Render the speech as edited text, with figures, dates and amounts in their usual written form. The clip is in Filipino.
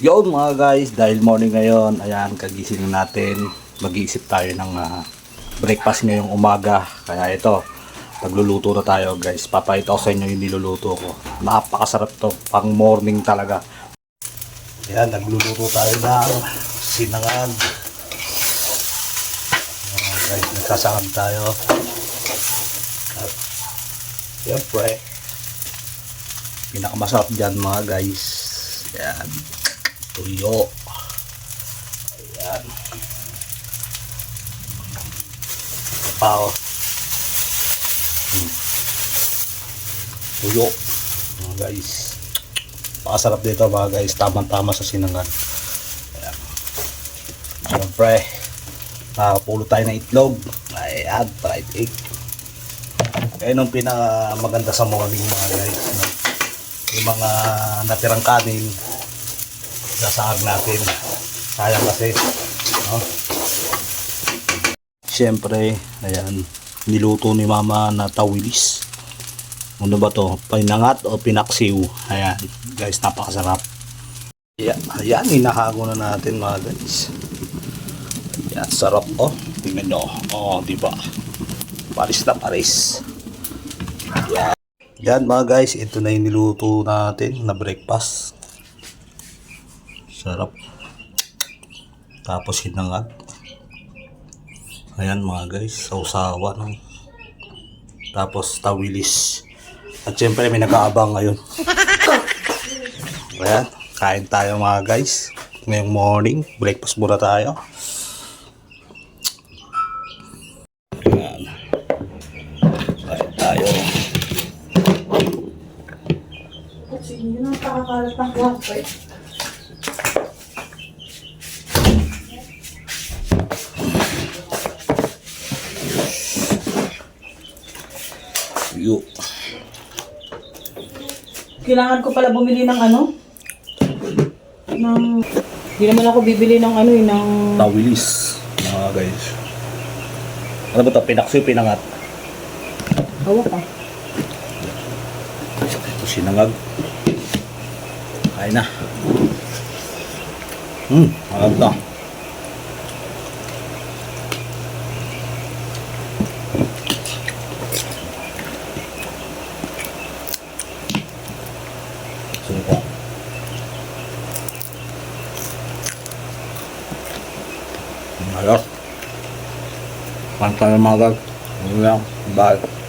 Yun mga guys, dahil morning ngayon, ayan, kagising natin. Mag-iisip tayo ng breakfast ngayong umaga. Kaya ito, magluluto na tayo guys. Papakita ko sa inyo yung niluluto ko. Napakasarap to, pang morning talaga. Ayan, nagluluto tayo ng sinangag. Ayan guys, nagsasangag tayo. At siyempre, pinakamasarap dyan mga guys. Ayan, tuyo. Ayan. Pao. Tuyo. Mga guys. Pakasarap dito mga guys. Tamang-tama sa sinangag. Ayan. Siyempre, nakapulot tayo ng itlog. Ayan, fried egg. Kaya nung pinakamaganda sa morning mga guys. No? Yung mga natirang kanin, sasahag natin. Sayang kasi. No? Siyempre, ayan, niluto ni mama na tawilis. Ano ba to? Pinangat o pinaksiw? Ayan, guys, napakasarap. Ayan, hinahago na natin mga guys. Ayan, sarap oh. Tingnan nyo. Oh, diba? Paris na Paris. Ayan. Yan mga guys, ito na yung niluto natin na breakfast. Sarap. Tapos hinangad. Ayan mga guys, sausawa no? Tapos tawilis. At syempre may nag-aabang ngayon. Ayan, kain tayo mga guys. Ngayong morning, breakfast muna tayo. Ayan. Kain tayo. Sige na, pakakalat ng kwarto eh. Yo. Kailangan ko pala bumili ng ano? Hindi naman ako bibili ng ano eh, ng... Tawilis. Mga guys. Ano ba ito? Pinaksiw, pinangat. Hawak ka. Ito sinangag. Kain na. Harap na. Suka. Ayos. Pantay mga guys. Ano lang. Bye.